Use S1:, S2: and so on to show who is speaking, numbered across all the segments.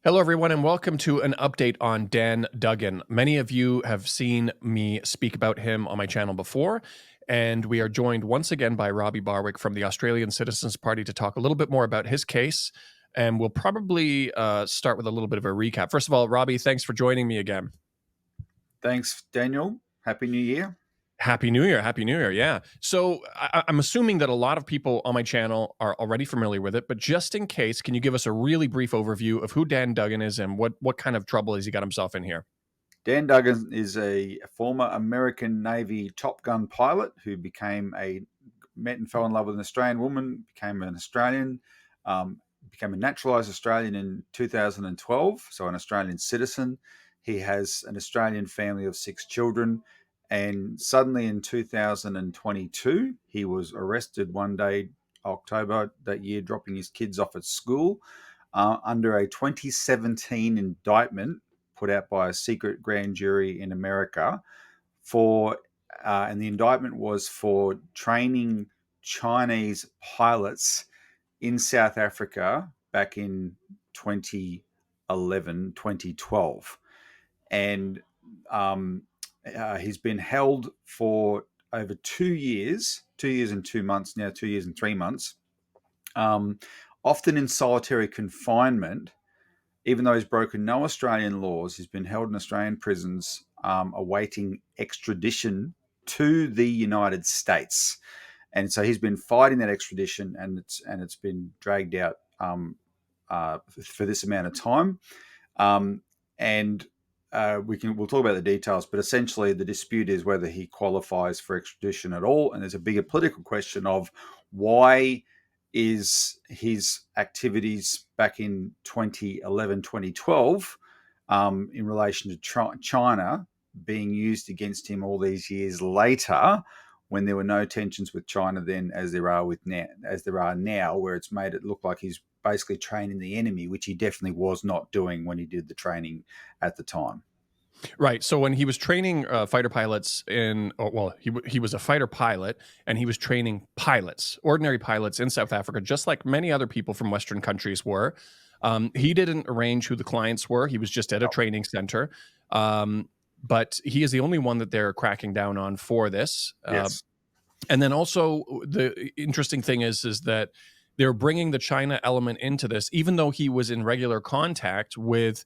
S1: Hello, everyone, and welcome to an update on Dan Duggan. Many of you have seen me speak about him on my channel before, and we are joined once again by Robbie Barwick from the Australian Citizens Party to talk a little bit more about his case, and we'll probably start with a little bit of a recap. First of all, Robbie, thanks for joining me again.
S2: Thanks, Daniel. Happy New Year.
S1: Happy New Year. Happy New Year. Yeah. So I'm assuming that a lot of people on my channel are already familiar with it, but just in case, can you give us a really brief overview of who Dan Duggan is and what kind of trouble has he got himself in here?
S2: Dan Duggan is a former American Navy Top Gun pilot who met and fell in love with an Australian woman, became an Australian, became a naturalised Australian in 2012, so an Australian citizen. He has an Australian family of 6 children. And suddenly in 2022, he was arrested one day, October that year, dropping his kids off at school under a 2017 indictment put out by a secret grand jury in America and the indictment was for training Chinese pilots in South Africa back in 2011, 2012. And he's been held for over 2 years, 2 years and 2 months now, 2 years and 3 months, often in solitary confinement. Even though he's broken no Australian laws, he's been held in Australian prisons, awaiting extradition to the United States. And so he's been fighting that extradition, and it's been dragged out for this amount of time. We'll talk about the details, but essentially the dispute is whether he qualifies for extradition at all. And there's a bigger political question of why is his activities back in 2011, 2012 in relation to China being used against him all these years later, when there were no tensions with China then as there are now, where it's made it look like he's basically training the enemy, which he definitely was not doing when he did the training at the time.
S1: Right. So when he was training fighter pilots he was a fighter pilot, and he was training pilots, ordinary pilots in South Africa, just like many other people from Western countries were. He didn't arrange who the clients were. He was just at a training center. But he is the only one that they're cracking down on for this.
S2: Yes.
S1: And then also the interesting thing is that they're bringing the China element into this, even though he was in regular contact with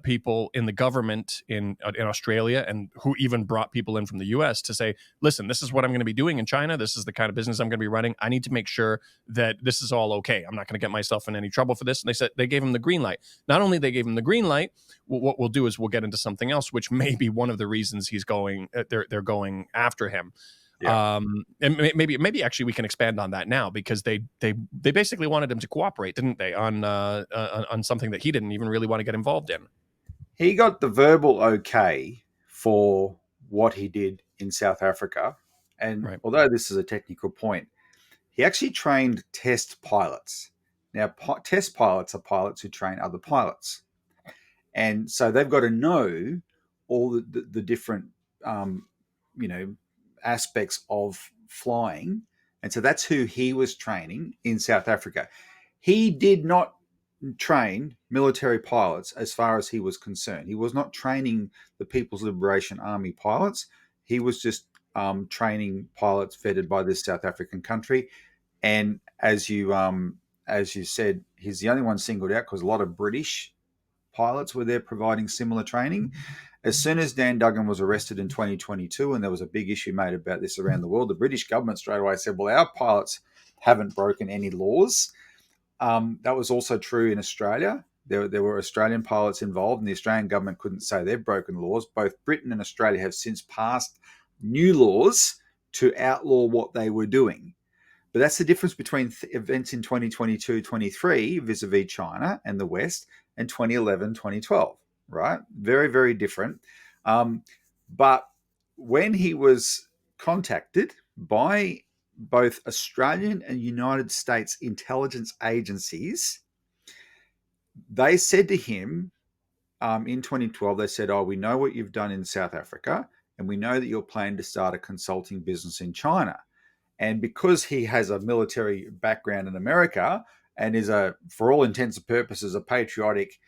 S1: people in the government in Australia, and who even brought people in from the US to say, listen, this is what I'm going to be doing in China. This is the kind of business I'm going to be running. I need to make sure that this is all okay. I'm not going to get myself in any trouble for this. And they gave him the green light. Not only they gave him the green light, what we'll do is we'll get into something else, which may be one of the reasons he's going, they're going after him.
S2: Yeah.
S1: And maybe actually we can expand on that now, because they basically wanted him to cooperate, didn't they, on something that he didn't even really want to get involved in.
S2: He got the verbal okay for what he did in South Africa. And
S1: Right.
S2: although this is a technical point, he actually trained test pilots. Now, test pilots are pilots who train other pilots. And so they've got to know all the different, aspects of flying. And so that's who he was training in South Africa. He did not train military pilots as far as he was concerned. He was not training the People's Liberation Army pilots. He was just training pilots vetted by this South African country. And as you said, he's the only one singled out because a lot of British pilots were there providing similar training. As soon as Dan Duggan was arrested in 2022, and there was a big issue made about this around the world, the British government straight away said, well, our pilots haven't broken any laws. That was also true in Australia. There were Australian pilots involved, and the Australian government couldn't say they've broken laws. Both Britain and Australia have since passed new laws to outlaw what they were doing. But that's the difference between events in 2022, 23 vis-a-vis China and the West, and 2011, 2012, right? Very, very different. But when he was contacted by both Australian and United States intelligence agencies, they said to him in 2012, they said, we know what you've done in South Africa, and we know that you're planning to start a consulting business in China. And because he has a military background in America and is for all intents and purposes, a patriotic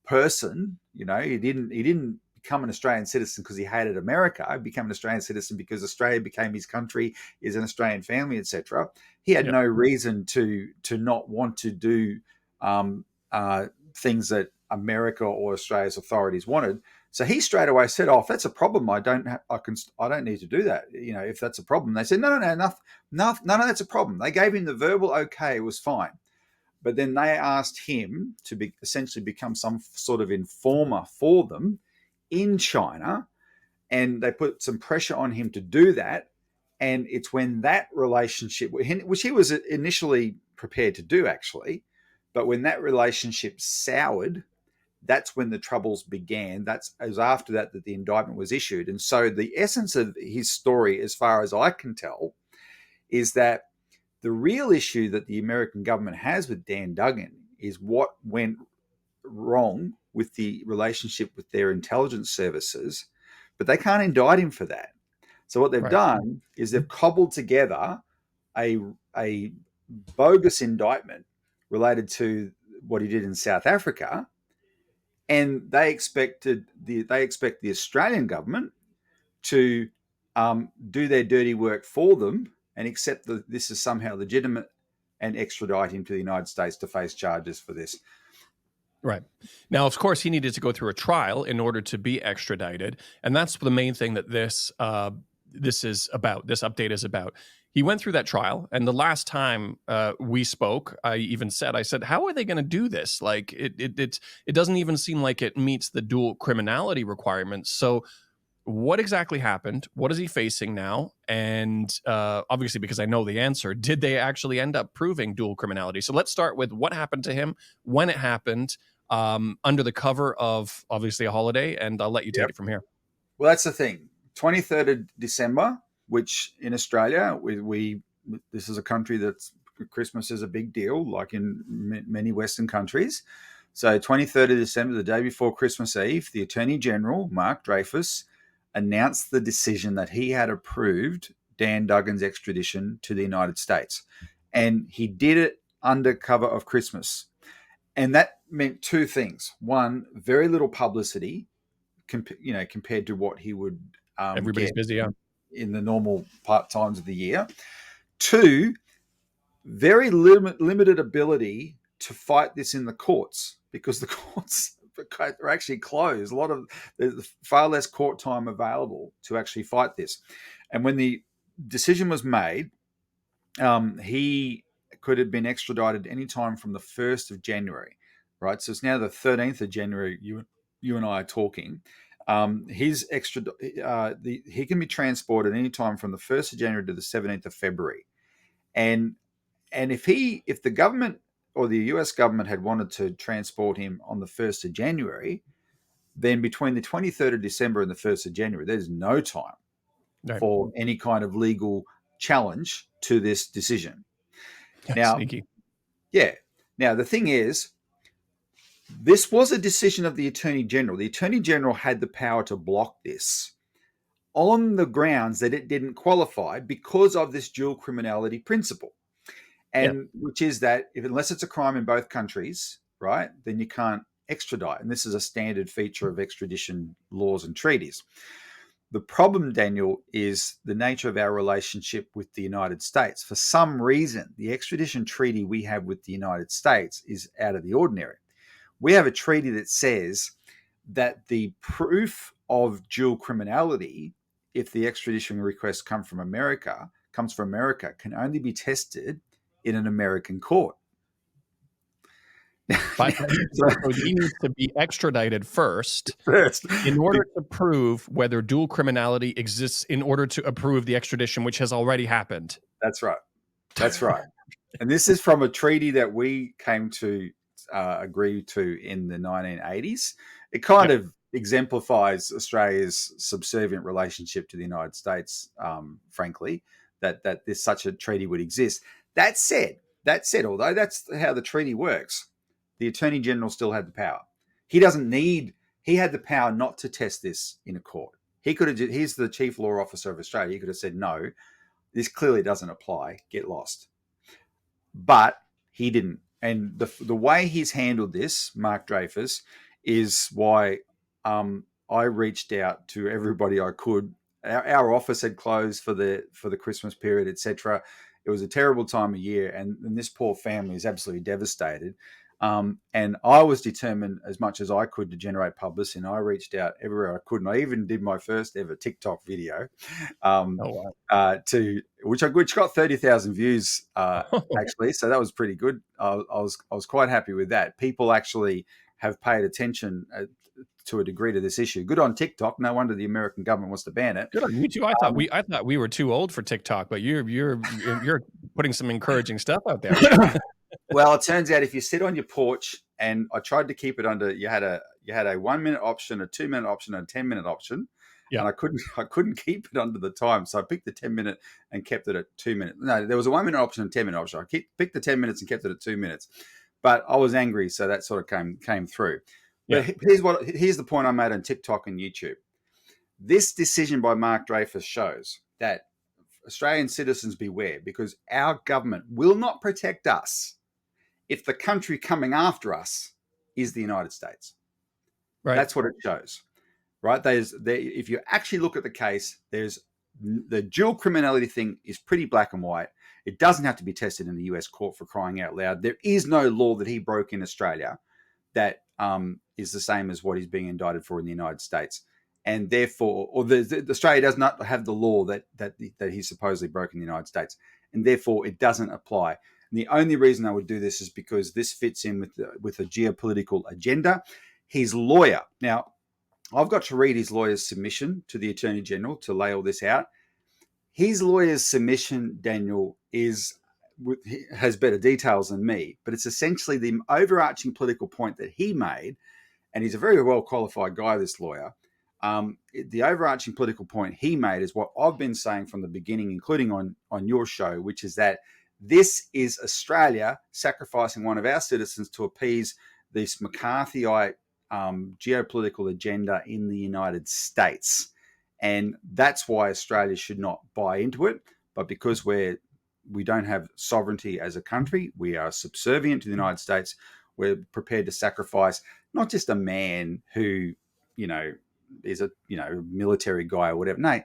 S2: person. He didn't become an Australian citizen because he hated America. He became an Australian citizen because Australia became his country, is an Australian family, etc. He had no reason to not want to do things that America or Australia's authorities wanted. So he straight away said, "Oh, if that's a problem, I don't need to do that. If that's a problem." They said, "No, none of that's a problem." They gave him the verbal okay, it was fine. But then they asked him to essentially become some sort of informer for them in China, and they put some pressure on him to do that. And it's when that relationship, which he was initially prepared to do, actually, but when that relationship soured, that's when the troubles began. It was after that the indictment was issued. And so the essence of his story, as far as I can tell, is that the real issue that the American government has with Dan Duggan is what went wrong with the relationship with their intelligence services, but they can't indict him for that. So what they've done is they've cobbled together a bogus indictment related to what he did in South Africa, and they expect the Australian government to do their dirty work for them and accept that this is somehow legitimate and extradite him to the United States to face charges for this.
S1: Right. Now, of course, he needed to go through a trial in order to be extradited, and that's the main thing that this is about. This update is about. He went through that trial, and the last time we spoke, I said, "How are they going to do this? Like, it doesn't even seem like it meets the dual criminality requirements." So, what exactly happened? What is he facing now? And obviously, because I know the answer, did they actually end up proving dual criminality? So let's start with what happened to him, when it happened, under the cover of obviously a holiday, and I'll let you take it from here.
S2: Well, that's the thing. 23rd of December, which in Australia, this is a country that's Christmas is a big deal, like in many Western countries. So 23rd of December, the day before Christmas Eve, the Attorney General, Mark Dreyfus, announced the decision that he had approved Dan Duggan's extradition to the United States. And he did it under cover of Christmas. And that meant two things. One, very little publicity, compared to what he would
S1: Everybody's
S2: get
S1: busy, yeah.
S2: in the normal times of the year. Two, very limited ability to fight this in the courts, because the courts are actually closed. There's far less court time available to actually fight this. And when the decision was made, he could have been extradited anytime from the 1st of January, right? So it's now the 13th of January. You and I are talking. He can be transported anytime from the 1st of January to the 17th of February. And if the government or the US government had wanted to transport him on the 1st of January, then between the 23rd of December and the 1st of January, there's no time for any kind of legal challenge to this decision. Now,
S1: sneaky.
S2: Yeah. Now, the thing is, this was a decision of the Attorney General. The Attorney General had the power to block this on the grounds that it didn't qualify because of this dual criminality principle. And which is that unless it's a crime in both countries, right, then you can't extradite. And this is a standard feature of extradition laws and treaties. The problem, Daniel, is the nature of our relationship with the United States. For some reason, the extradition treaty we have with the United States is out of the ordinary. We have a treaty that says that the proof of dual criminality, if the extradition request comes from America, can only be tested in an American court.
S1: But so he needs to be extradited first in order to prove whether dual criminality exists, in order to approve the extradition, which has already happened.
S2: That's right. And this is from a treaty that we came to agree to in the 1980s. It kind of exemplifies Australia's subservient relationship to the United States, frankly, that this such a treaty would exist. That said, although that's how the treaty works, the Attorney General still had the power. He had the power not to test this in a court. He's the Chief Law Officer of Australia. He could have said, no, this clearly doesn't apply, get lost. But he didn't. And the way he's handled this, Mark Dreyfus, is why I reached out to everybody I could. Our office had closed for the Christmas period, etc. It was a terrible time of year, and this poor family is absolutely devastated. And I was determined as much as I could to generate publicity, and I reached out everywhere I could. And I even did my first ever TikTok video,
S1: Oh,
S2: to which got 30,000 views
S1: wow.
S2: actually. So that was pretty good. I was quite happy with that. People actually have paid attention to a degree to this issue. Good on TikTok. No wonder the American government wants to ban it.
S1: Good on you too. I thought we were too old for TikTok, but you're putting some encouraging stuff out there.
S2: Well, it turns out if you sit on your porch, and I tried to keep it under, you had a 1 minute option, a 2 minute option, and a 10 minute option,
S1: Yeah.
S2: and I couldn't keep it under the time, so I picked the 10 minute and kept it at 2 minutes. No, there was a 1 minute option and 10 minute option. I picked the 10 minutes and kept it at 2 minutes, but I was angry, so that sort of came through. But here's the point I made on TikTok and YouTube. This decision by Mark Dreyfus shows that Australian citizens beware, because our government will not protect us if the country coming after us is the United States.
S1: Right.
S2: That's what it shows, right? If you actually look at the case, there's the dual criminality thing is pretty black and white. It doesn't have to be tested in the US court, for crying out loud. There is no law that he broke in Australia that is the same as what he's being indicted for in the United States. And therefore, Australia does not have the law that he supposedly broke in the United States, and therefore it doesn't apply. And the only reason I would do this is because this fits in with a geopolitical agenda. His lawyer, now I've got to read his lawyer's submission to the Attorney General to lay all this out. His lawyer's submission, Daniel, has better details than me, but it's essentially the overarching political point that he made, and he's a very well qualified guy, this lawyer. The overarching political point he made is what I've been saying from the beginning, including on your show, which is that this is Australia sacrificing one of our citizens to appease this McCarthyite geopolitical agenda in the United States. And that's why Australia should not buy into it. But because we don't have sovereignty as a country, we are subservient to the United States, we're prepared to sacrifice not just a man who, is a military guy or whatever. No,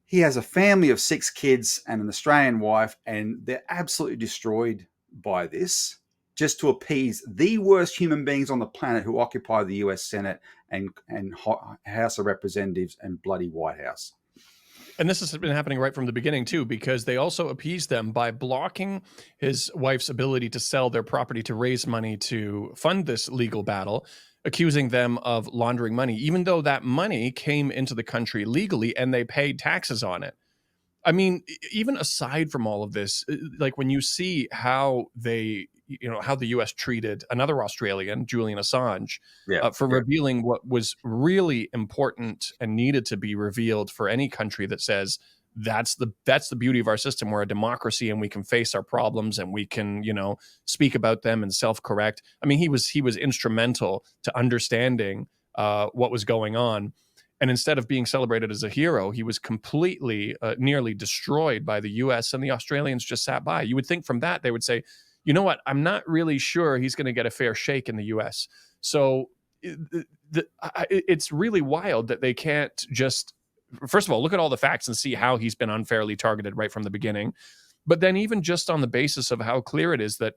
S2: he has a family of 6 kids and an Australian wife, and they're absolutely destroyed by this, just to appease the worst human beings on the planet who occupy the US Senate and House of Representatives and bloody White House.
S1: And this has been happening right from the beginning, too, because they also appease them by blocking his wife's ability to sell their property to raise money to fund this legal battle, accusing them of laundering money, even though that money came into the country legally and they paid taxes on it. I mean, even aside from all of this, like when you see how how the U.S. treated another Australian, Julian Assange, for revealing what was really important and needed to be revealed for any country that says that's the beauty of our system. We're a democracy and we can face our problems and we can, speak about them and self-correct. I mean, he was instrumental to understanding what was going on. And instead of being celebrated as a hero, he was completely, nearly destroyed by the U.S. and the Australians just sat by. You would think from that they would say, you know what, I'm not really sure he's going to get a fair shake in the U.S. So it's really wild that they can't just, first of all, look at all the facts and see how he's been unfairly targeted right from the beginning. But then even just on the basis of how clear it is that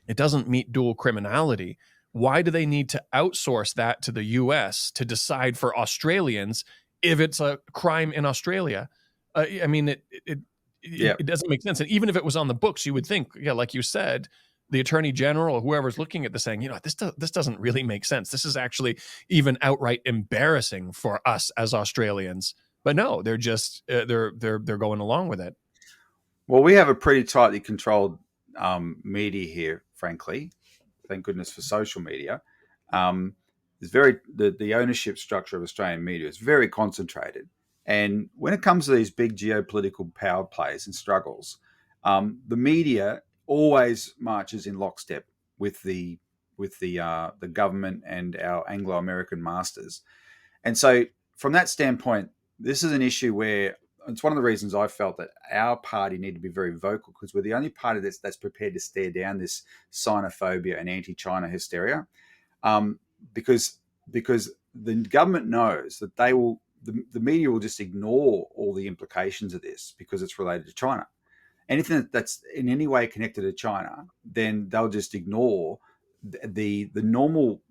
S1: it doesn't meet dual criminality, why do they need to outsource that to the U.S. to decide for Australians if it's a crime in Australia? I mean, it doesn't make sense. And even if it was on the books, you would think, like you said, the Attorney General or whoever's looking at this saying, this doesn't really make sense. This is actually even outright embarrassing for us as Australians. But no, they're just they're going along with it.
S2: Well, we have a pretty tightly controlled media here, frankly. Thank goodness for social media. It's the ownership structure of Australian media is very concentrated. And when it comes to these big geopolitical power plays and struggles, the media always marches in lockstep with the government and our Anglo-American masters. And so from that standpoint, this is an issue where it's one of the reasons I felt that our party needed to be very vocal, because we're the only party that's prepared to stare down this Sinophobia and anti-China hysteria. because the government knows that the media will just ignore all the implications of this because it's related to China. Anything that's in any way connected to China, then they'll just ignore the normal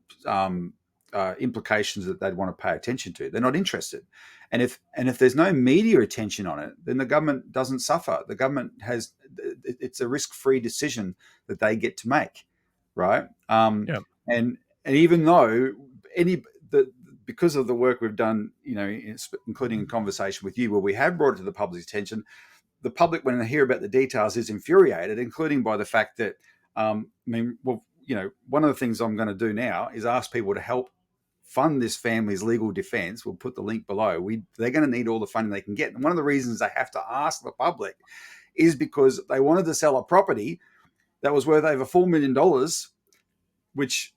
S2: implications that they'd want to pay attention to. They're not interested, and if there's no media attention on it, then the government doesn't suffer. The government it's a risk-free decision that they get to make, right?
S1: Yeah.
S2: And even though because of the work we've done, including in conversation with you, where we have brought it to the public's attention, the public, when they hear about the details, is infuriated, including by the fact that, one of the things I'm going to do now is ask people to help fund this family's legal defense. We'll put the link below. They're going to need all the funding they can get. And one of the reasons they have to ask the public is because they wanted to sell a property that was worth over $4 million, which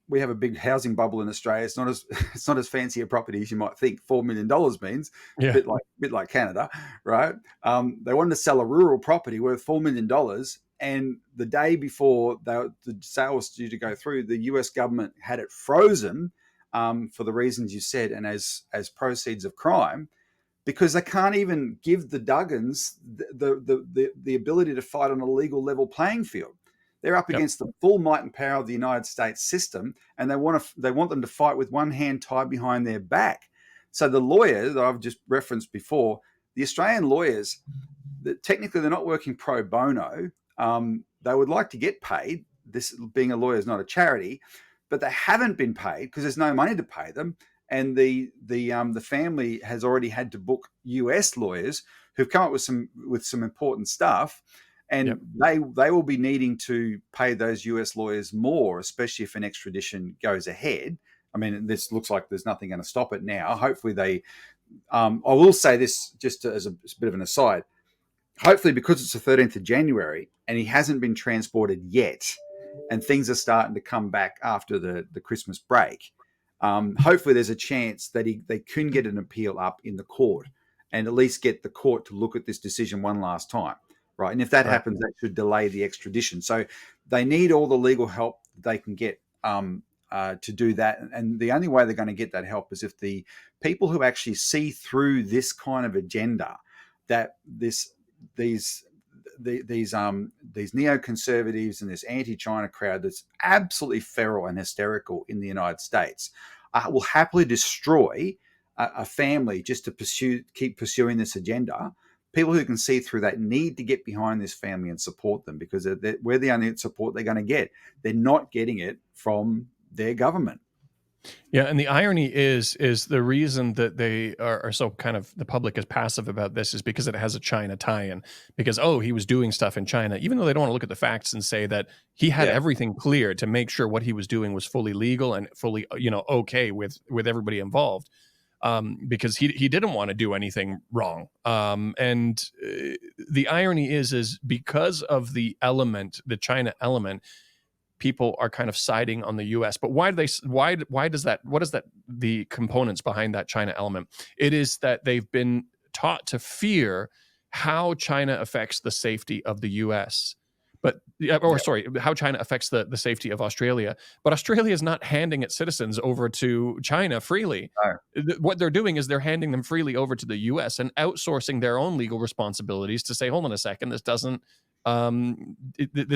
S2: we have a big housing bubble in Australia. It's not as fancy a property as you might think. $4 million means
S1: Yeah.
S2: a bit like Canada, right? They wanted to sell a rural property worth $4 million, and the day before the sale was due to go through, the US government had it frozen for the reasons you said, and as proceeds of crime, because they can't even give the Duggans the ability to fight on a legal level playing field. They're up against the full might and power of the United States system, and they want them to fight with one hand tied behind their back. So the lawyers that I've just referenced before, the Australian lawyers, technically they're not working pro bono. They would like to get paid. This, being a lawyer, is not a charity, but they haven't been paid because there's no money to pay them. And the family has already had to book US lawyers who've come up with some important stuff. And they will be needing to pay those US lawyers more, especially if an extradition goes ahead. I mean, this looks like there's nothing going to stop it now. Hopefully they I will say this just as a bit of an aside. Hopefully, because it's the 13th of January and he hasn't been transported yet, and things are starting to come back after the Christmas break, hopefully there's a chance that they can get an appeal up in the court and at least get the court to look at this decision one last time. Right. And if that happens, that should delay the extradition. So they need all the legal help they can get to do that. And the only way they're going to get that help is if the people who actually see through this kind of agenda, that these neoconservatives and this anti-China crowd that's absolutely feral and hysterical in the United States will happily destroy a family just to keep pursuing this agenda. People who can see through that need to get behind this family and support them, because we're the only support they're going to get. They're not getting it from their government.
S1: Yeah, and the irony is the reason that they are so kind of, the public is passive about this is because it has a China tie-in. Because, he was doing stuff in China, even though they don't want to look at the facts and say that he had everything clear to make sure what he was doing was fully legal and fully, okay with everybody involved. Because he didn't want to do anything wrong. And the irony is because of the China element, people are kind of siding on the U.S. But what is the components behind that China element? It is that they've been taught to fear how China affects the safety of the U.S. How China affects the safety of Australia. But Australia is not handing its citizens over to China freely. No. What they're doing is they're handing them freely over to the U.S. and outsourcing their own legal responsibilities to say, hold on a second, this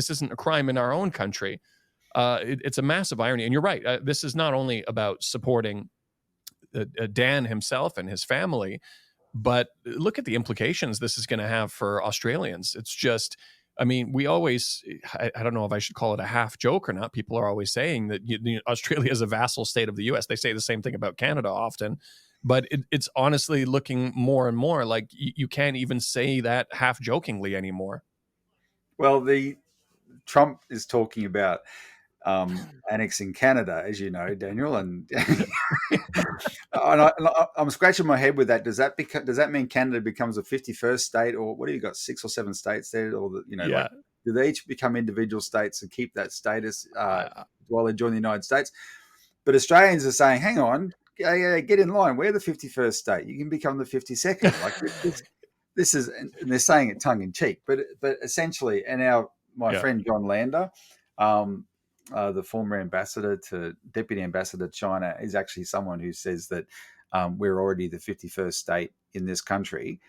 S1: isn't a crime in our own country. It's a massive irony. And you're right. This is not only about supporting Dan himself and his family, but look at the implications this is going to have for Australians. It's just, we always, I don't know if I should call it a half joke or not. People are always saying that Australia is a vassal state of the U.S. They say the same thing about Canada often, but it's honestly looking more and more like you can't even say that half jokingly anymore.
S2: Well, Trump is talking about annexing Canada, as you know, Daniel, and I'm scratching my head with that. Does that mean Canada becomes a 51st state, or what do you got, 6 or 7 states there, or do they each become individual states and keep that status while they join the United States? But Australians are saying, hang on, get in line. We're the 51st state. You can become the 52nd. Like this is, and they're saying it tongue in cheek, but essentially, and my friend John Lander, the former ambassador to deputy ambassador to China, is actually someone who says that we're already the 51st state in this country.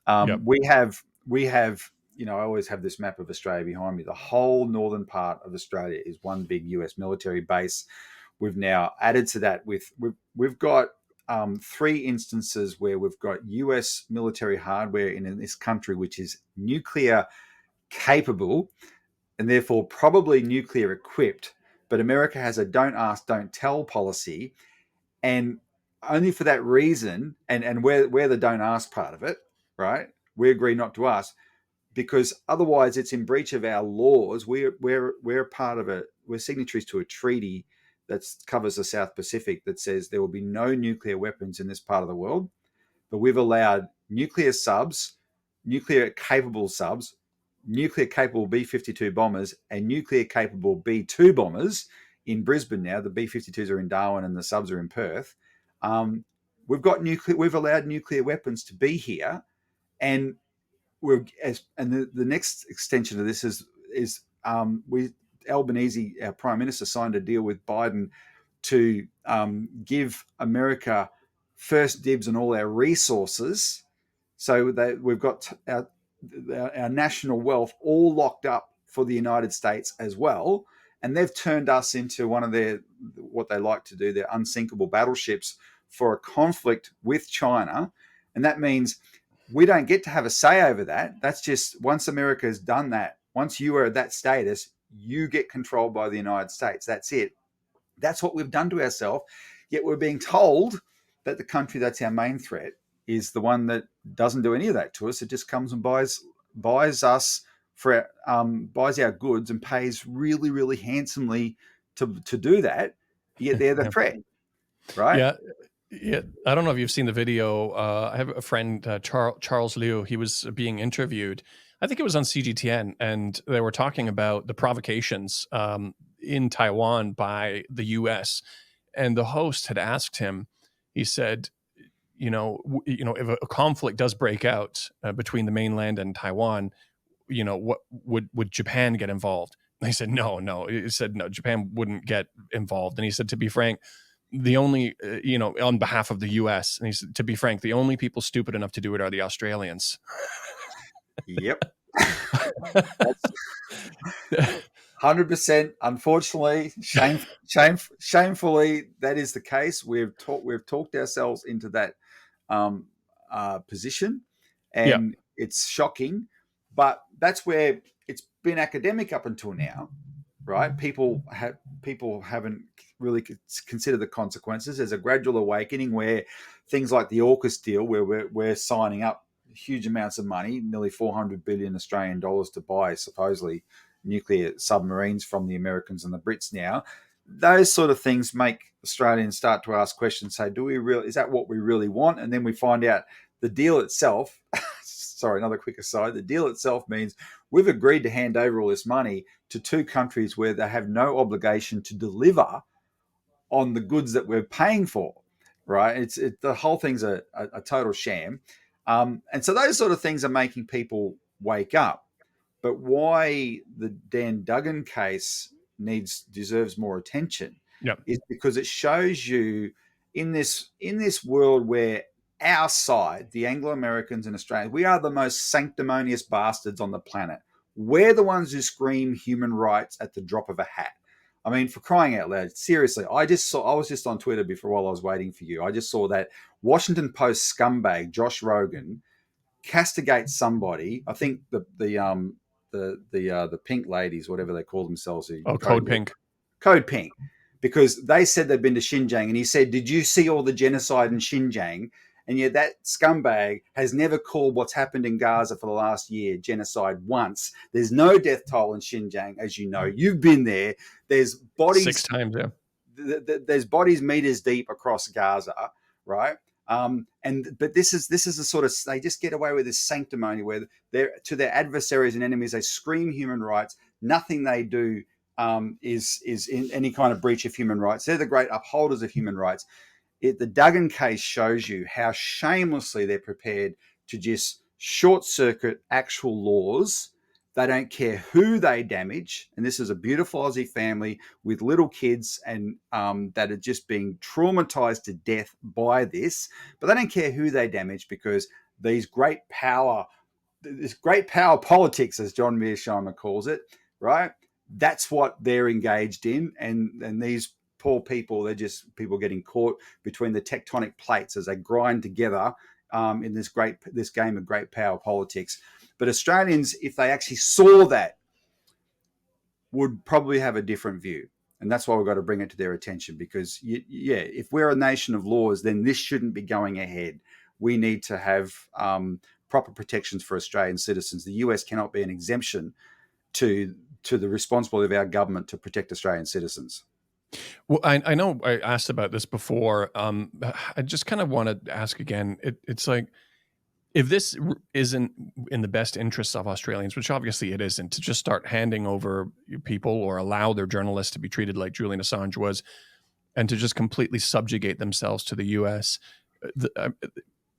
S1: Yep.
S2: We have, I always have this map of Australia behind me. The whole northern part of Australia is one big US military base. We've now added to that we've got 3 instances where we've got US military hardware in this country, which is nuclear capable and therefore probably nuclear equipped. But America has a don't ask, don't tell policy. And only for that reason, and we're the don't ask part of it, right? We agree not to ask because otherwise it's in breach of our laws. We're part of we're signatories to a treaty that covers the South Pacific that says there will be no nuclear weapons in this part of the world. But we've allowed nuclear subs, nuclear capable subs, nuclear capable B-52 bombers, and nuclear capable B-2 bombers in Brisbane now. The B-52s are in Darwin and the subs are in Perth. We've allowed nuclear weapons to be here, and the next extension of this is Albanese, our Prime Minister, signed a deal with Biden to give America first dibs on all our resources, so that we've got our national wealth all locked up for the United States as well. And they've turned us into one of what they like to do, their unsinkable battleships for a conflict with China. And that means we don't get to have a say over that. That's just once America has done that, once you are at that status, you get controlled by the United States. That's it. That's what we've done to ourselves. Yet we're being told that the country that's our main threat is the one that doesn't do any of that to us. It just comes and buys us buys our goods and pays really, really handsomely to do that. Yet they're the threat, right?
S1: Yeah. Yeah, I don't know if you've seen the video. I have a friend, Charles Liu. He was being interviewed. I think it was on CGTN, and they were talking about the provocations in Taiwan by the U.S. And the host had asked him. He said, if a conflict does break out between the mainland and Taiwan, what would Japan get involved? And he said, no. He said, no, Japan wouldn't get involved. And he said, to be frank, the only, on behalf of the U.S., and he said, to be frank, the only people stupid enough to do it are the Australians.
S2: Yep. 100%. Unfortunately, shamefully, that is the case. We've talked ourselves into that position, and it's shocking. But that's where it's been academic up until now, right? People haven't really considered the consequences. There's a gradual awakening where things like the AUKUS deal, where we're signing up huge amounts of money, nearly 400 billion Australian dollars to buy supposedly nuclear submarines from the Americans and the Brits now. Those sort of things make Australians start to ask questions, say, is that what we really want? And then we find out the deal itself, sorry, another quick aside, the deal itself means we've agreed to hand over all this money to 2 countries where they have no obligation to deliver on the goods that we're paying for, right? The whole thing's a total sham. And so those sort of things are making people wake up. But why the Dan Duggan case deserves more attention is because it shows you in this world where our side, the Anglo-Americans and Australians, we are the most sanctimonious bastards on the planet. We're the ones who scream human rights at the drop of a hat. I mean, for crying out loud, seriously, I was just on Twitter before while I was waiting for you. I just saw that Washington Post scumbag Josh Rogan castigates somebody. I think the pink ladies, whatever they call themselves.
S1: Code Pink.
S2: Code Pink. Because they said they've been to Xinjiang, and he said, did you see all the genocide in Xinjiang? And yet that scumbag has never called what's happened in Gaza for the last year genocide once. There's no death toll in Xinjiang, as you know. You've been there. There's bodies
S1: 6 times, yeah.
S2: There's bodies meters deep across Gaza, right? But this is a sort of, they just get away with this sanctimony where they're, to their adversaries and enemies, they scream human rights. Nothing they do is in any kind of breach of human rights. They're the great upholders of human rights. The Duggan case shows you how shamelessly they're prepared to just short circuit actual laws They don't care who they damage. And this is a beautiful Aussie family with little kids and that are just being traumatized to death by this. But they don't care who they damage because these this great power politics, as John Mearsheimer calls it, right? That's what they're engaged in. And these poor people, they're just people getting caught between the tectonic plates as they grind together in this game of great power politics. But Australians, if they actually saw that, would probably have a different view. And that's why we've got to bring it to their attention because, if we're a nation of laws, then this shouldn't be going ahead. We need to have proper protections for Australian citizens. The US cannot be an exemption to the responsibility of our government to protect Australian citizens.
S1: Well, I know I asked about this before. I just kind of want to ask again. It's like, if this isn't in the best interests of Australians, which obviously it isn't, to just start handing over people or allow their journalists to be treated like Julian Assange was, and to just completely subjugate themselves to the US,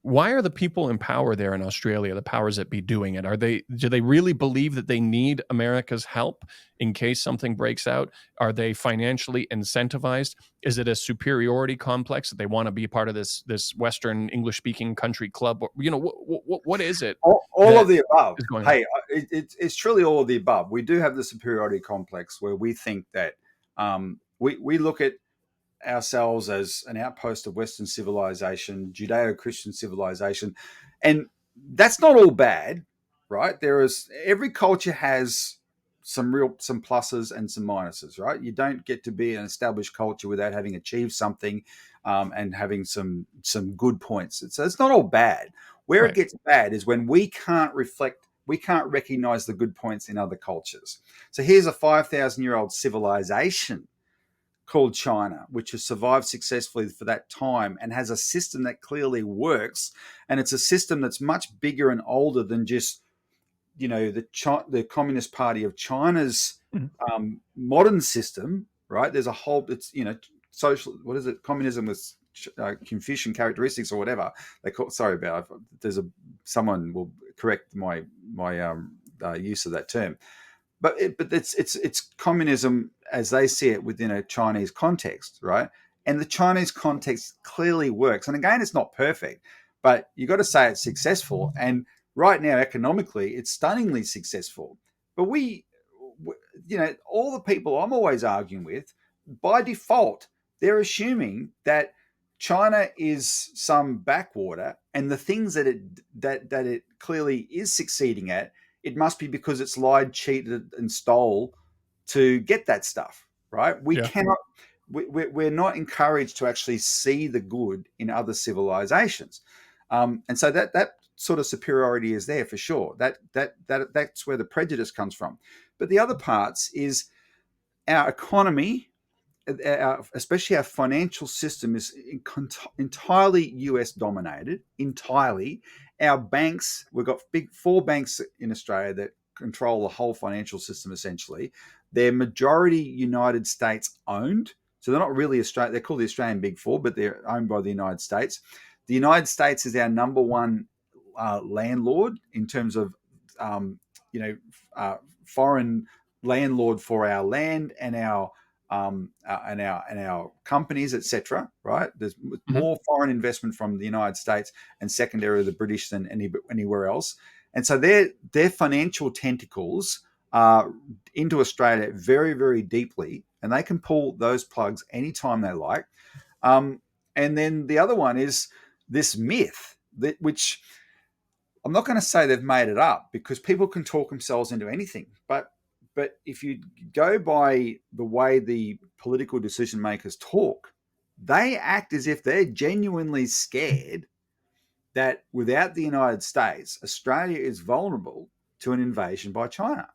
S1: why are the people in power there in Australia, the powers that be, doing it? Do they really believe that they need America's help in case something breaks out? Are they financially incentivized? Is it a superiority complex that they want to be part of this Western English speaking country club? What is it?
S2: All of the above.
S1: Hey,
S2: it's truly all of the above. We do have the superiority complex where we think that we look at ourselves as an outpost of Western civilization, Judeo-Christian civilization, and that's not all bad, right? Every culture has some pluses and some minuses, right? You don't get to be an established culture without having achieved something and having some good points. So it's not all bad. Where It gets bad is when we can't recognize the good points in other cultures. So here's a 5,000-year-old civilization called China, which has survived successfully for that time and has a system that clearly works. And it's a system that's much bigger and older than just, the Communist Party of China's modern system, right? There's a whole, social, what is it? Communism with Confucian characteristics or whatever they call. Sorry about it. Someone will correct my use of that term. But it's communism as they see it within a Chinese context, right? And the Chinese context clearly works. And again, it's not perfect, but you got to say it's successful. And right now, economically, it's stunningly successful. But all the people I'm always arguing with, by default, they're assuming that China is some backwater, and the things that it clearly is succeeding at, it must be because it's lied, cheated, and stole to get that stuff, right? We're not encouraged to actually see the good in other civilizations, and so that sort of superiority is there for sure. That's where the prejudice comes from. But the other parts is our economy, especially our financial system, is entirely US dominated. Entirely. Our banks, we've got four banks in Australia that control the whole financial system essentially. They're majority United States owned. So they're not really Australian. They're called the Australian Big Four, but they're owned by the United States. The United States is our number one landlord in terms of, foreign landlord for our land and our companies, etc. Right? There's more foreign investment from the United States and secondary the British than anywhere else, and so their financial tentacles are into Australia very, very deeply, and they can pull those plugs anytime they like. And then the other one is this myth which I'm not going to say they've made it up because people can talk themselves into anything, but if you go by the way the political decision makers talk, they act as if they're genuinely scared that without the United States, Australia is vulnerable to an invasion by China.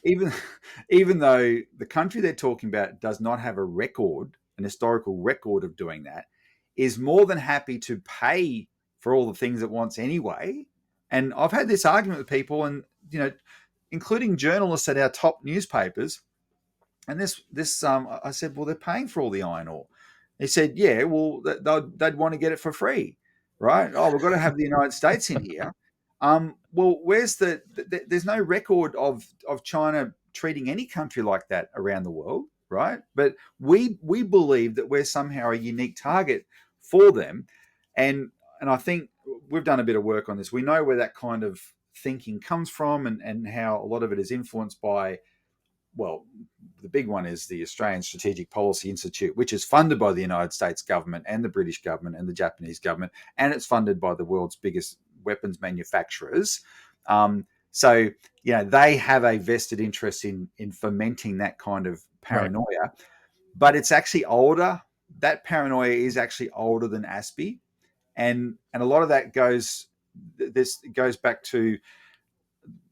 S2: Even though the country they're talking about does not have an historical record of doing that, is more than happy to pay for all the things it wants anyway. And I've had this argument with people, and including journalists at our top newspapers. And I said, well, they're paying for all the iron ore. He said, yeah, well, they'd want to get it for free, right? Oh, we've got to have the United States in here. Well, there's no record of China treating any country like that around the world, right? But we believe that we're somehow a unique target for them, and I think we've done a bit of work on this. We know where that kind of thinking comes from, and how a lot of it is influenced by, well, the big one is the Australian Strategic Policy Institute, which is funded by the United States government and the British government and the Japanese government, and it's funded by the world's biggest weapons manufacturers. So, they have a vested interest in fomenting that kind of paranoia, right. But it's actually older. That paranoia is actually older than ASPI, and a lot of that goes back to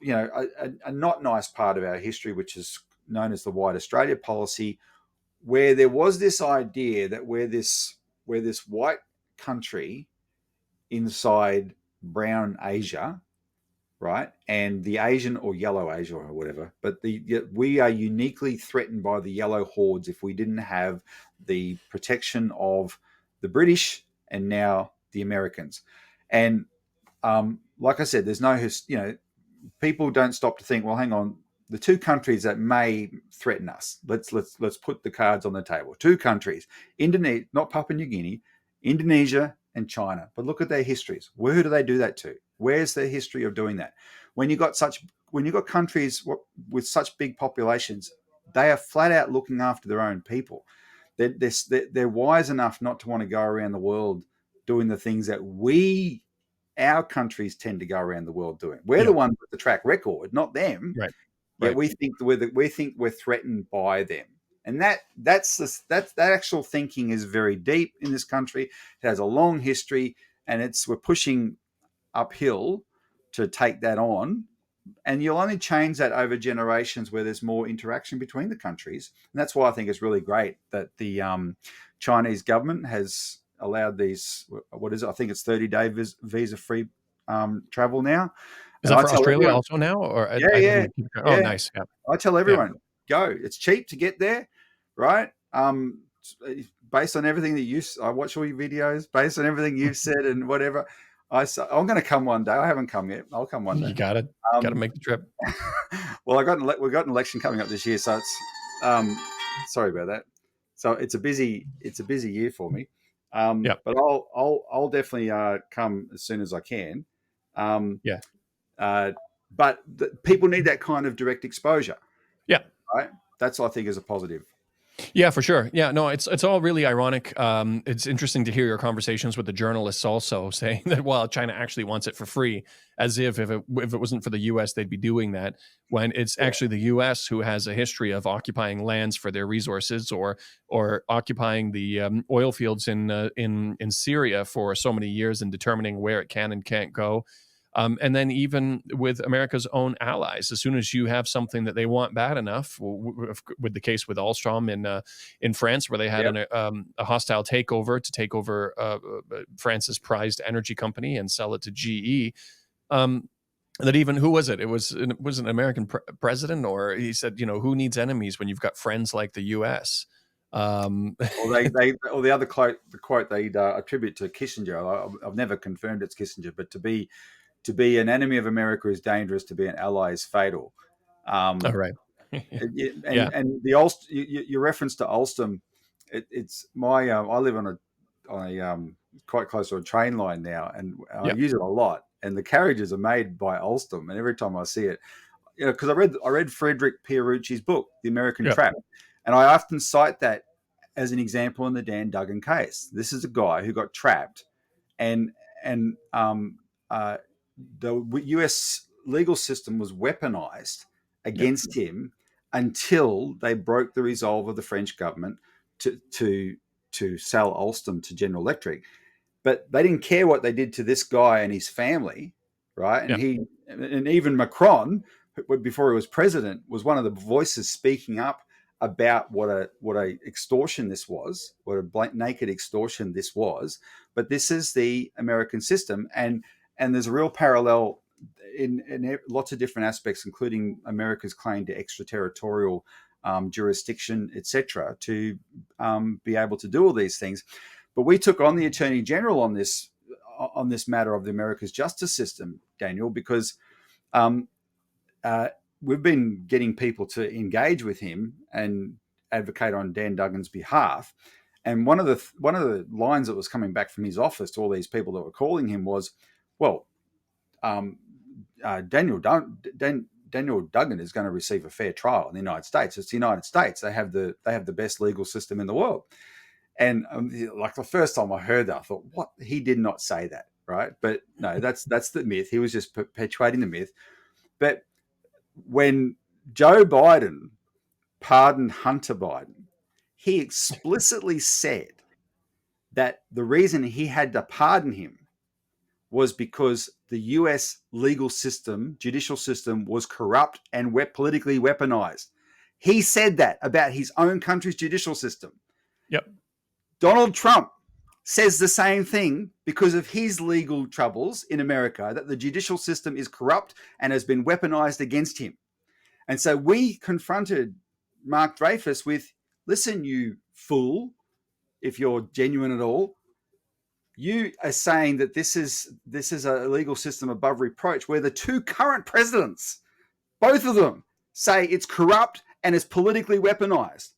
S2: a not nice part of our history, which is known as the White Australia policy, where there was this idea that we're this white country inside brown Asia, right? And the Asian or yellow Asia or whatever, but we are uniquely threatened by the yellow hordes if we didn't have the protection of the British and now the Americans. And like I said, there's no, people don't stop to think, well, hang on, the two countries that may threaten us, let's put the cards on the table. Two countries, Indonesia, not Papua New Guinea, Indonesia and China. But look at their histories. Where do they do that to? Where's their history of doing that? When you've got countries with such big populations, they are flat out looking after their own people. They're wise enough not to want to go around the world doing the things that our countries tend to go around the world doing. We're the ones with the track record, not them.
S1: Right.
S2: Yet we think we're threatened by them, and that actual thinking is very deep in this country. It has a long history, and we're pushing uphill to take that on. And you'll only change that over generations where there's more interaction between the countries. And that's why I think it's really great that the Chinese government has allowed these, what is it? I think it's 30-day visa-free travel now.
S1: Is that for Australia also now? Or
S2: yeah.
S1: Oh, nice. Yeah.
S2: I tell everyone, go. It's cheap to get there, right? Based on everything that I watch all your videos, based on everything you've said and whatever. I'm going to come one day. I haven't come yet. I'll come one day.
S1: You got it. Got to make the trip.
S2: Well, we've got an election coming up this year, so it's sorry about that. So it's a busy year for me. But I'll definitely come as soon as I can. But people need that kind of direct exposure.
S1: Yeah.
S2: Right. That's, I think, is a positive.
S1: Yeah, for sure. Yeah, no, it's all really ironic. It's interesting to hear your conversations with the journalists also saying that, well, China actually wants it for free, as if it wasn't for the U.S., they'd be doing that, when it's actually the U.S. who has a history of occupying lands for their resources, or occupying the oil fields in Syria for so many years and determining where it can and can't go. And then even with America's own allies, as soon as you have something that they want bad enough, with the case with Alstom in France, where they had a hostile takeover to take over France's prized energy company and sell it to GE. That even, who was it? It was an American president, or he said, who needs enemies when you've got friends like the U.S.
S2: Or the other quote, they attribute to Kissinger. I've never confirmed it's Kissinger, but to be an enemy of America is dangerous. To be an ally is fatal.
S1: Right.
S2: And the your reference to Alstom, it's my. I live on a quite close to a train line now, and I use it a lot. And the carriages are made by Alstom, and every time I see it, because I read Frederick Pierucci's book, The American Trap, and I often cite that as an example in the Dan Duggan case. This is a guy who got trapped, and the US legal system was weaponized against him until they broke the resolve of the French government to sell Alstom to General Electric. But they didn't care what they did to this guy and his family, right? And even Macron, before he was president, was one of the voices speaking up about what a extortion this was, what a naked extortion this was. But this is the American system, and there's a real parallel in lots of different aspects, including America's claim to extraterritorial jurisdiction, etc., to be able to do all these things. But we took on the Attorney General on this matter of the America's justice system Daniel, because um, we've been getting people to engage with him and advocate on Dan Duggan's behalf. And one of the lines that was coming back from his office to all these people that were calling him was, "Well, Daniel Duggan is going to receive a fair trial in the United States. It's the United States. They have the best legal system in the world." And like the first time I heard that, I thought, "What? He did not say that, right?" But no, that's the myth. He was just perpetuating the myth. But when Joe Biden pardoned Hunter Biden, he explicitly said that the reason he had to pardon him was because the US legal system, judicial system, was corrupt and politically weaponized. He said that about his own country's judicial system.
S1: Yep.
S2: Donald Trump says the same thing because of his legal troubles in America, that the judicial system is corrupt and has been weaponized against him. And so we confronted Mark Dreyfus with, "Listen, you fool, if you're genuine at all, you are saying that this is a legal system above reproach, where the two current presidents, both of them, say it's corrupt and it's politically weaponized.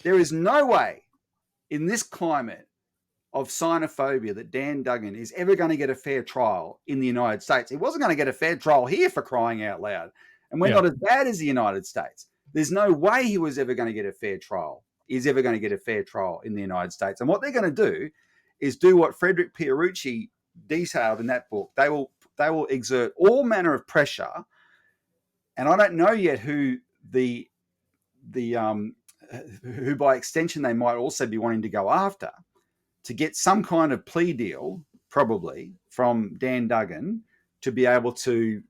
S2: There is no way in this climate of xenophobia that Dan Duggan is ever going to get a fair trial in the United States. He wasn't going to get a fair trial here, for crying out loud. And we're not as bad as the United States. There's no way he was ever going to get a fair trial. He's ever going to get a fair trial in the United States. And what they're going to do is do what Frederick Pierucci detailed in that book. They will exert all manner of pressure. And I don't know yet who who by extension they might also be wanting to go after, to get some kind of plea deal, probably from Dan Duggan, to be able to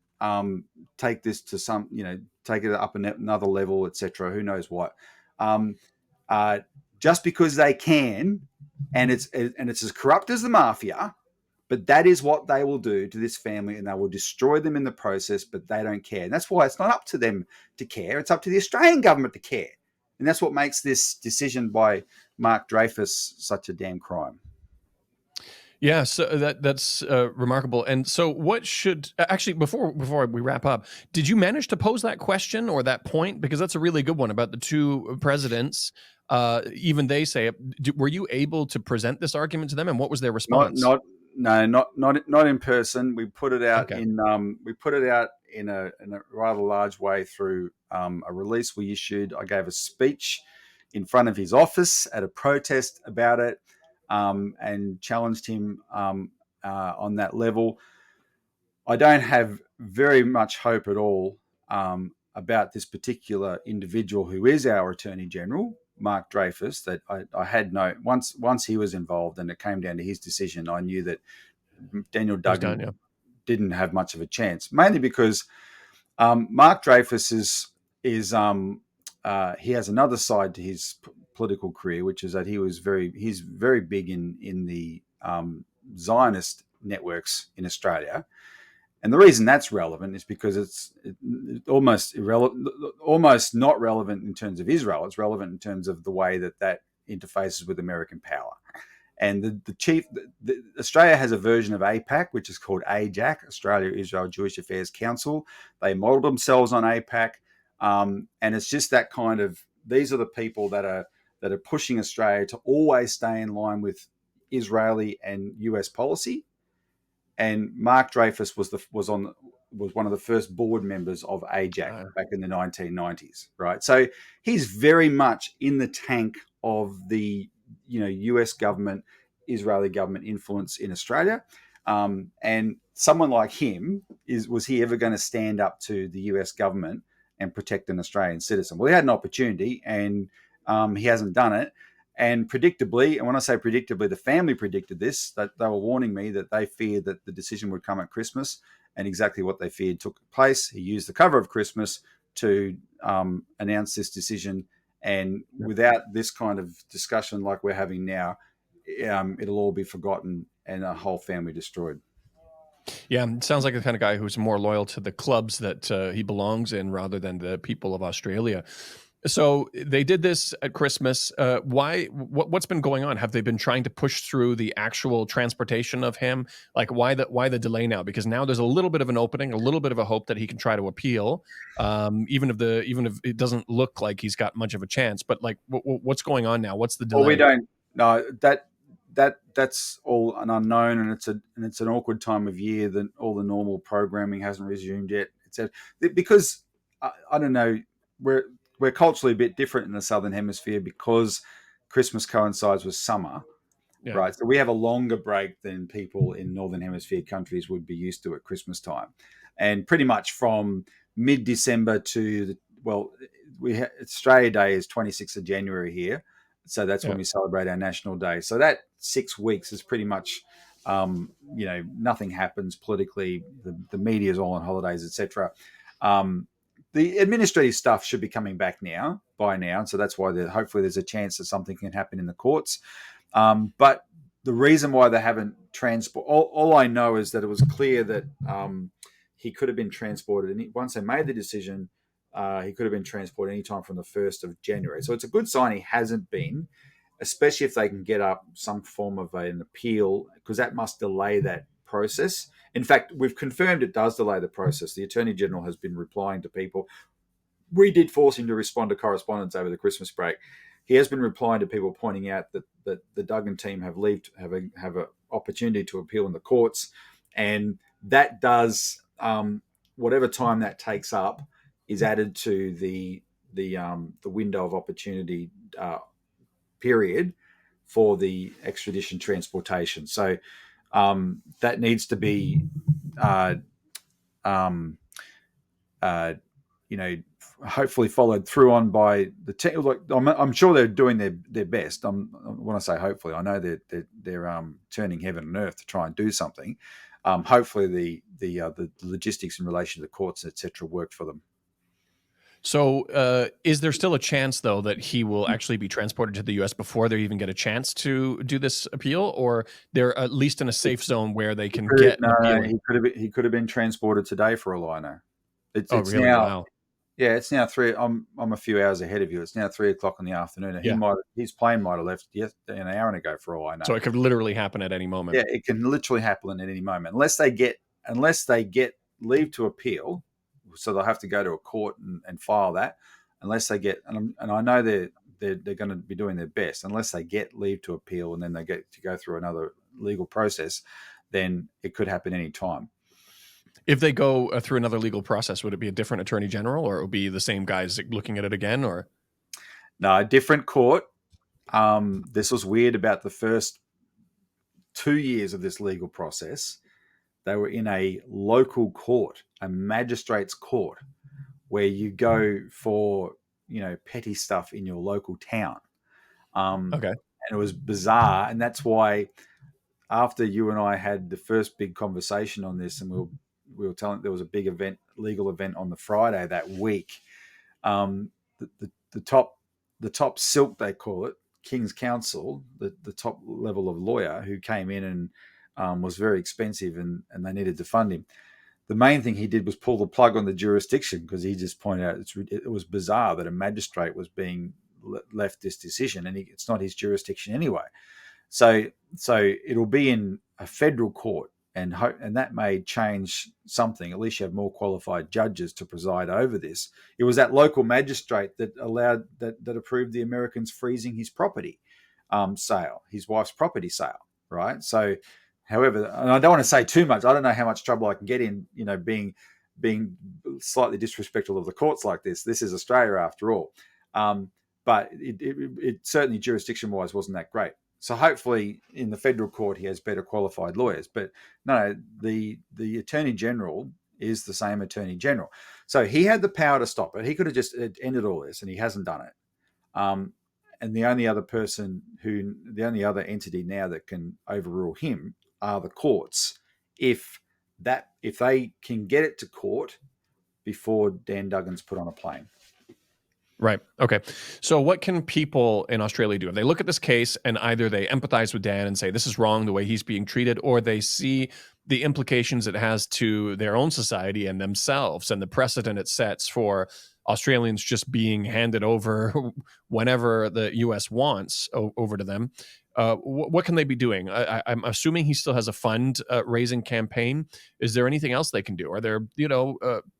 S2: take this to some, take it up another level, etc. Who knows what? Just because they can, and it's as corrupt as the mafia, but that is what they will do to this family, and they will destroy them in the process. But they don't care, and that's why it's not up to them to care. It's up to the Australian government to care, and that's what makes this decision by Mark Dreyfus such a damn crime.
S1: Yeah, so that's remarkable. And so, what should actually before we wrap up, did you manage to pose that question or that point? Because that's a really good one about the two presidents. Even they say it. Were you able to present this argument to them, and what was their response?
S2: Not in person. We put it out
S1: Okay.
S2: in a rather large way through a release we issued. I gave a speech in front of his office at a protest about it. And challenged him on that level. I don't have very much hope at all about this particular individual who is our Attorney General, Mark Dreyfus, that I had no... Once he was involved and it came down to his decision, I knew that Daniel Duggan didn't have much of a chance, mainly because Mark Dreyfus is he has another side to his political career, which is that he's very big in the Zionist networks in Australia. And the reason that's relevant is because it's almost not relevant in terms of Israel. It's relevant in terms of the way that interfaces with American power. And Australia has a version of AIPAC, which is called AJAC, Australia Israel Jewish Affairs Council. They model themselves on AIPAC. And it's just that kind of, these are the people that are pushing Australia to always stay in line with Israeli and US policy. And Mark Dreyfus was one of the first board members of AJAC back in the 1990s, right? So he's very much in the tank of the US government, Israeli government influence in Australia. And someone like him, was he ever going to stand up to the US government and protect an Australian citizen? Well, he had an opportunity, and he hasn't done it. And predictably, and when I say predictably, the family predicted this, that they were warning me that they feared that the decision would come at Christmas, and exactly what they feared took place. He used the cover of Christmas to announce this decision. And without this kind of discussion like we're having now, it'll all be forgotten and a whole family destroyed.
S1: Yeah, it sounds like the kind of guy who's more loyal to the clubs that he belongs in rather than the people of Australia. So they did this at Christmas. Why? What's been going on? Have they been trying to push through the actual transportation of him? Like, why the delay now? Because now there's a little bit of an opening, a little bit of a hope that he can try to appeal, even if it doesn't look like he's got much of a chance. But like, what's going on now? What's the
S2: Well, we
S1: delay?
S2: don't know that's all an unknown, and it's an awkward time of year that all the normal programming hasn't resumed yet. Because I don't know, we're culturally a bit different in the Southern Hemisphere because Christmas coincides with summer,
S1: Yeah,
S2: right? So we have a longer break than people in Northern Hemisphere countries would be used to at Christmas time, and pretty much from mid-December to Australia Day is 26th of January here, so that's
S1: yeah.
S2: when we celebrate our national day. So that 6 weeks is pretty much, nothing happens politically. The media is all on holidays, etc. The administrative stuff should be coming back by now, and so that's why hopefully there's a chance that something can happen in the courts. But the reason why they haven't all I know is that it was clear that he could have been transported, and once they made the decision, he could have been transported anytime from the 1st of January. So it's a good sign he hasn't been, especially if they can get up some form of an appeal, because that must delay that process. In fact, we've confirmed it does delay the process. The Attorney General has been replying to people. We did force him to respond to correspondence over the Christmas break. He has been replying to people pointing out that the Duggan team have an opportunity to appeal in the courts, and that does, whatever time that takes up is added to the window of opportunity period for the extradition transportation. So that needs to be, hopefully followed through on by the team. Like, I'm sure they're doing their best. When I say hopefully, I know they're turning heaven and earth to try and do something. Hopefully the logistics in relation to the courts, etc., worked for them.
S1: So, is there still a chance, though, that he will actually be transported to the U.S. before they even get a chance to do this appeal, or they're at least in a safe zone where they can get an appeal?
S2: He could have been transported today for all I know.
S1: Oh,
S2: It's
S1: really?
S2: now
S1: Wow.
S2: Yeah, it's now three. I'm a few hours ahead of you. It's now 3 o'clock in the afternoon, and
S1: Yeah.
S2: his plane might have left an hour ago for all I know.
S1: So it could literally happen at any moment.
S2: Yeah, it can literally happen at any moment, unless they get leave to appeal. So they'll have to go to a court and file that. Unless they get, and I know they're going to be doing their best. Unless they get leave to appeal and then they get to go through another legal process, then it could happen any time.
S1: If they go through another legal process, would it be a different attorney general, or it would be the same guys looking at it again? Or
S2: No, a different court. This was weird about the first 2 years of this legal process. They were in a local court, a magistrate's court, where you go for petty stuff in your local town.
S1: okay,
S2: And it was bizarre, and that's why after you and I had the first big conversation on this, and we were telling there was a big legal event on the Friday that week. The top silk, they call it, King's Counsel, the top level of lawyer who came in and was very expensive, and they needed to fund him. The main thing he did was pull the plug on the jurisdiction, because he just pointed out it was bizarre that a magistrate was being left this decision, and it's not his jurisdiction anyway. So it'll be in a federal court, and that may change something. At least you have more qualified judges to preside over this. It was that local magistrate that approved the Americans freezing his property sale, his wife's property sale, right? So, however, and I don't want to say too much. I don't know how much trouble I can get in, being slightly disrespectful of the courts like this. This is Australia after all. But it certainly jurisdiction-wise wasn't that great. So hopefully in the federal court he has better qualified lawyers. But no, the Attorney General is the same Attorney General. So he had the power to stop it. He could have just ended all this, and he hasn't done it. And the only other entity now that can overrule him are the courts, if they can get it to court before Dan Duggan's put on a plane.
S1: right. Okay. So what can people in Australia do? If they look at this case and either they empathize with Dan and say this is wrong the way he's being treated, or they see the implications it has to their own society and themselves and the precedent it sets for Australians just being handed over whenever the U.S. wants over to them. What can they be doing? I'm assuming he still has a fund raising campaign. Is there anything else they can do? Are there,
S2: Well,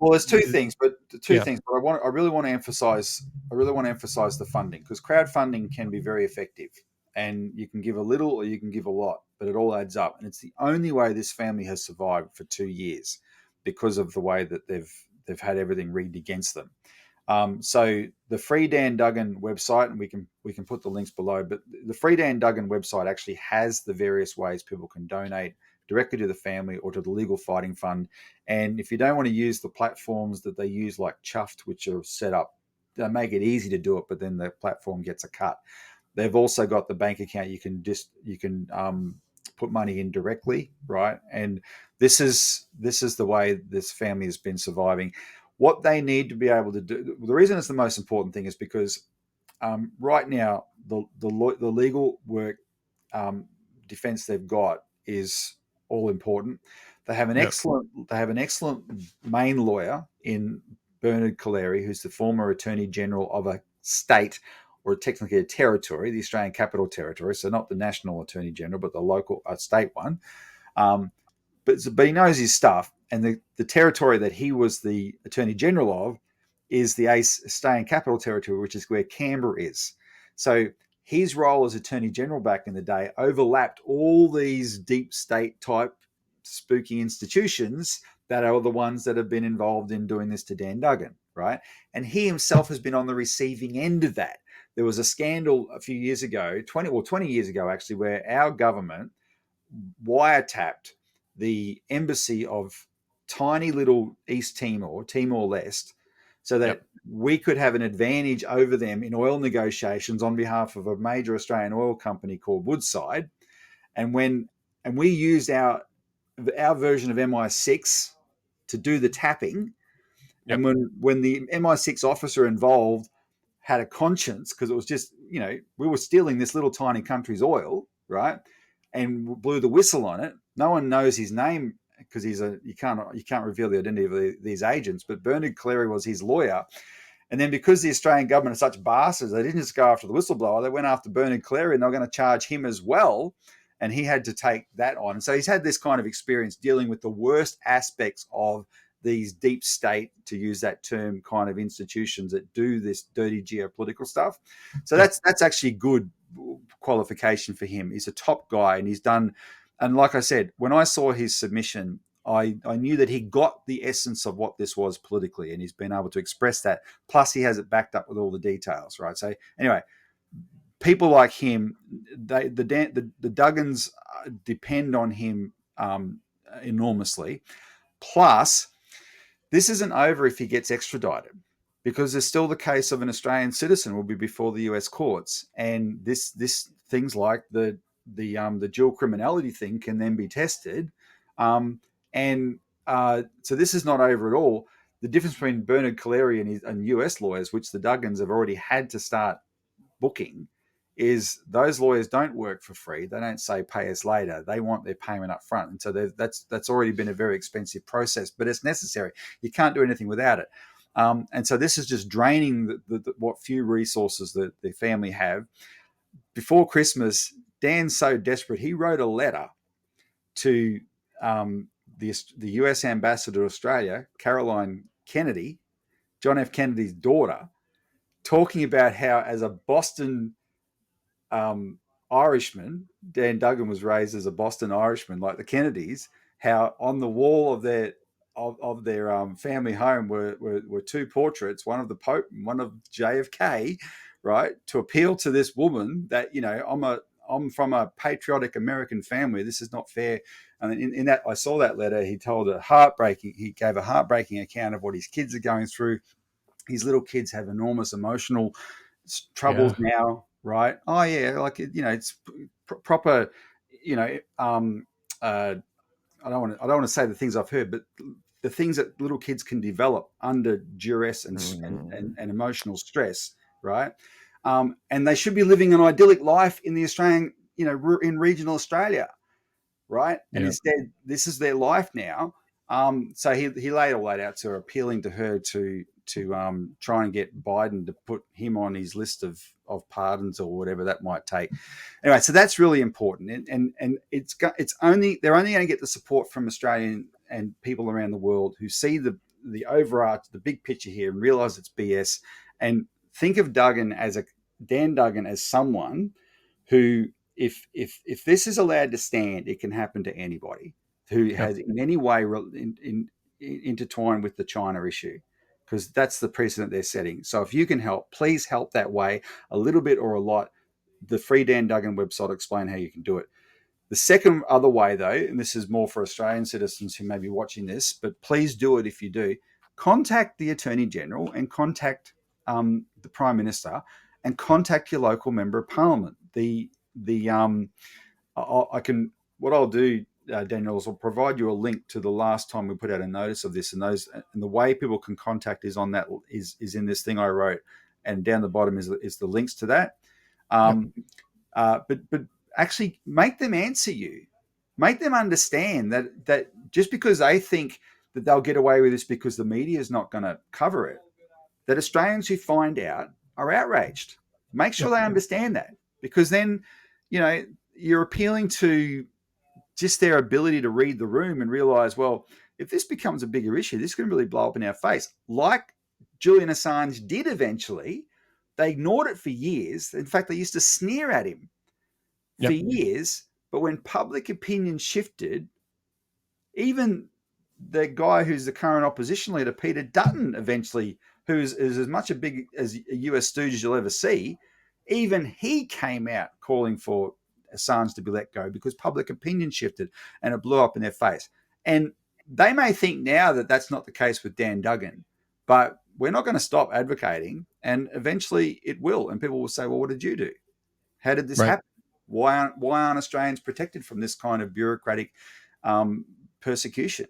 S2: there's two things, but
S1: yeah,
S2: I really want to emphasize. I really want to emphasize the funding, because crowdfunding can be very effective, and you can give a little or you can give a lot, but it all adds up. And it's the only way this family has survived for 2 years, because of the way that they've had everything rigged against them. So the Free Dan Duggan website, and we can put the links below, but the Free Dan Duggan website actually has the various ways people can donate directly to the family or to the Legal Fighting Fund. And if you don't want to use the platforms that they use, like Chuffed, which are set up, they make it easy to do it, but then the platform gets a cut. They've also got the bank account. You can put money in directly, right? And this is the way this family has been surviving. What they need to be able to do, the reason it's the most important thing is because right now the legal work defense they've got is all important. They have an
S1: yep,
S2: excellent main lawyer in Bernard Collaery, who's the former Attorney General of a state, or technically a territory, the Australian Capital Territory. So not the national Attorney General, but the local state one. Um, but he knows his stuff, and the territory that he was the Attorney General of is the Australian Capital Territory, which is where Canberra is. So his role as Attorney General back in the day overlapped all these deep state type spooky institutions that are the ones that have been involved in doing this to Dan Duggan, right? And he himself has been on the receiving end of that. There was a scandal a few years ago, 20 years ago actually, where our government wiretapped the embassy of tiny little East Timor, Timor-Leste, so that
S1: yep,
S2: we could have an advantage over them in oil negotiations on behalf of a major Australian oil company called Woodside. And we used our version of MI6 to do the tapping.
S1: yep,
S2: And when the MI6 officer involved had a conscience, because it was just, we were stealing this little tiny country's oil, right? And blew the whistle on it. No one knows his name, because you can't reveal the identity of these agents. But Bernard Collaery was his lawyer. And then, because the Australian government are such bastards, they didn't just go after the whistleblower. They went after Bernard Collaery, and they were going to charge him as well. And he had to take that on. And so he's had this kind of experience dealing with the worst aspects of these deep state, to use that term, kind of institutions that do this dirty geopolitical stuff. So
S1: yep.
S2: that's actually good qualification for him. He's a top guy, and he's done. And like I said, when I saw his submission, I knew that he got the essence of what this was politically, and he's been able to express that. Plus, he has it backed up with all the details, right? So anyway, people like him, the Duggans depend on him enormously. Plus, this isn't over if he gets extradited, because there's still the case of an Australian citizen will be before the US courts, and this things like the dual criminality thing can then be tested, and so this is not over at all. The difference between Bernard Collaery and US lawyers, which the Duggans have already had to start booking, is those lawyers don't work for free. They don't say pay us later. They want their payment up front. And so that's already been a very expensive process, but it's necessary. You can't do anything without it. And so this is just draining what few resources that the family have. Before Christmas, Dan's so desperate, he wrote a letter to the US ambassador to Australia, Caroline Kennedy, John F. Kennedy's daughter, talking about how, as a Boston Irishman, Dan Duggan was raised as a Boston Irishman, like the Kennedys. How on the wall of their family home were two portraits, one of the Pope and one of JFK, right? To appeal to this woman that, I'm from a patriotic American family. This is not fair. And in that, I saw that letter. He gave a heartbreaking account of what his kids are going through. His little kids have enormous emotional troubles
S1: Yeah.
S2: now, right? Oh yeah, like it's proper. I don't want to say the things I've heard, but the things that little kids can develop under duress and emotional stress, right? And they should be living an idyllic life in the Australian, in regional Australia, right? And
S1: Yeah.
S2: instead, this is their life now. So he laid all that out to her, appealing to her try and get Biden to put him on his list of pardons or whatever that might take. Anyway, so that's really important, and they're only going to get the support from Australian and people around the world who see the overarch, the big picture here, and realize it's BS, and think of Dan Duggan as someone who, if this is allowed to stand, it can happen to anybody who has in any way intertwined with the China issue, because that's the precedent they're setting. So if you can help, please help that way, a little bit or a lot. The Free Dan Duggan website will explain how you can do it. The second other way, though, and this is more for Australian citizens who may be watching this, but please do it if you do, contact the Attorney General and contact the Prime Minister and contact your local Member of Parliament. What I'll do, Daniel, is I'll provide you a link to the last time we put out a notice of this, and the way people can contact is on that is in this thing I wrote, and down the bottom is the links to that. But actually make them answer you, make them understand that just because they think that they'll get away with this because the media is not going to cover it, that Australians who find out are outraged. Make sure they understand that, because then, you're appealing to just their ability to read the room and realize, well, if this becomes a bigger issue, this can really blow up in our face. Like Julian Assange did eventually. They ignored it for years. In fact, they used to sneer at him for years. But when public opinion shifted, even the guy who's the current opposition leader, Peter Dutton, eventually, who's as much as a US stooge as you'll ever see, even he came out calling for Assange to be let go because public opinion shifted and it blew up in their face. And they may think now that that's not the case with Dan Duggan, but we're not going to stop advocating, and eventually it will. And people will say, well, what did you do? How did this happen? Why aren't Australians protected from this kind of bureaucratic persecution?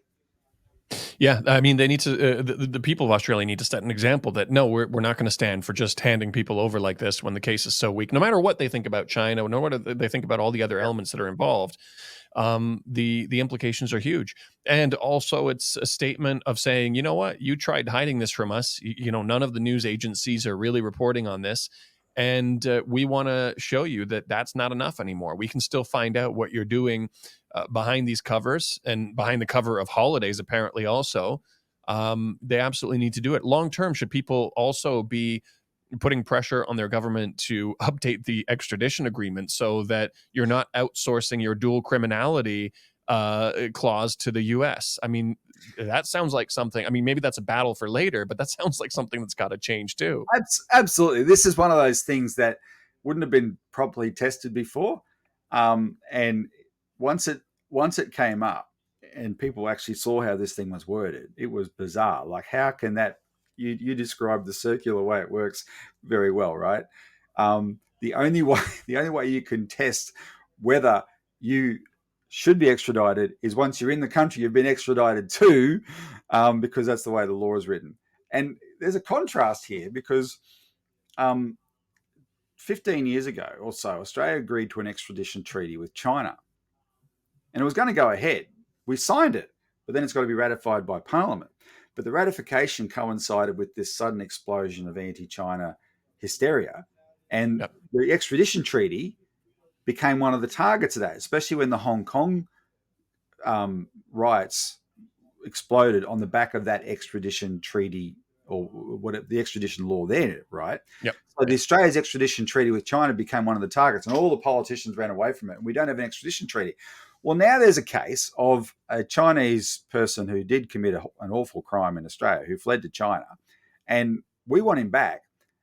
S1: Yeah, I mean, they need to. The people of Australia need to set an example that no, we're not going to stand for just handing people over like this when the case is so weak. No matter what they think about China, no matter what they think about all the other elements that are involved, the implications are huge. And also, it's a statement of saying, you know what, you tried hiding this from us. None of the news agencies are really reporting on this. And we want to show you that that's not enough anymore. We can still find out what you're doing behind these covers and behind the cover of holidays, apparently also. They absolutely need to do it. Long term, should people also be putting pressure on their government to update the extradition agreement so that you're not outsourcing your dual criminality clause to the U.S.? I mean, that sounds like something. I mean, maybe that's a battle for later, but that sounds like something that's got to change too.
S2: Absolutely. This is one of those things that wouldn't have been properly tested before. And once it came up and people actually saw how this thing was worded, it was bizarre. Like, how can that, you described the circular way it works very well, right? The only way you can test whether you should be extradited is once you're in the country you've been extradited to, because that's the way the law is written. And there's a contrast here because 15 years ago or so, Australia agreed to an extradition treaty with China. And it was going to go ahead. We signed it, but then it's got to be ratified by Parliament. But the ratification coincided with this sudden explosion of anti-China hysteria. And the extradition treaty became one of the targets of that, especially when the Hong Kong riots exploded on the back of that extradition treaty, or what the extradition law there, right? So the Australia's extradition treaty with China became one of the targets, and all the politicians ran away from it. And we don't have an extradition treaty. Well, now there's a case of a Chinese person who did commit an awful crime in Australia, who fled to China, and we want him back.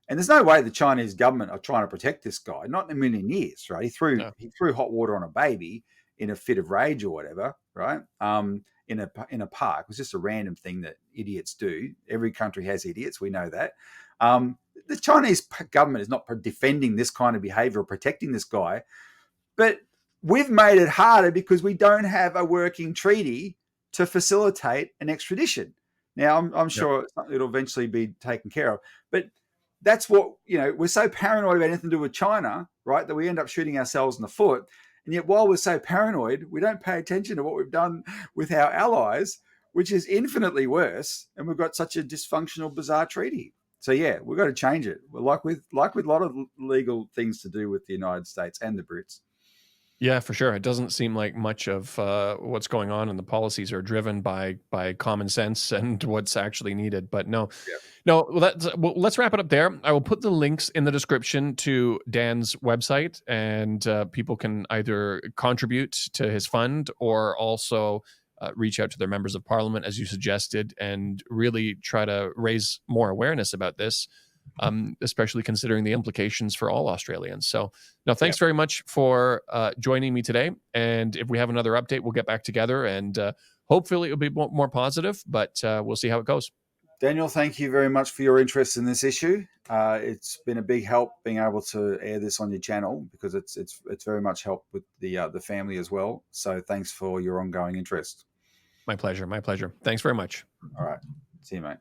S2: And there's no way the Chinese government are trying to protect this guy, not in a million years, right? He threw hot water on a baby in a fit of rage or whatever, right? In a park. It was just a random thing that idiots do. Every country has idiots. We know that. The Chinese government is not defending this kind of behavior or protecting this guy, but we've made it harder because we don't have a working treaty to facilitate an extradition. Now, I'm sure it'll eventually be taken care of, but that's what, we're so paranoid about anything to do with China, right, that we end up shooting ourselves in the foot. And yet while we're so paranoid, we don't pay attention to what we've done with our allies which is infinitely worse, and we've got such a dysfunctional, bizarre treaty. So yeah, we've got to change it. Like with a lot of legal things to do with the United States and the Brits.
S1: Yeah, for sure. It doesn't seem like much of what's going on, and the policies are driven by common sense and what's actually needed. But no,
S2: Yeah.
S1: no. Let's wrap it up there. I will put the links in the description to Dan's website, and people can either contribute to his fund or also reach out to their members of parliament, as you suggested, and really try to raise more awareness about this. Especially considering the implications for all Australians. So, no, thanks very much for joining me today. And if we have another update, we'll get back together, and hopefully it'll be more positive, but we'll see how it goes.
S2: Daniel, thank you very much for your interest in this issue. It's been a big help being able to air this on your channel, because it's very much helped with the family as well. So thanks for your ongoing interest.
S1: My pleasure. My pleasure. Thanks very much.
S2: All right. See you, mate.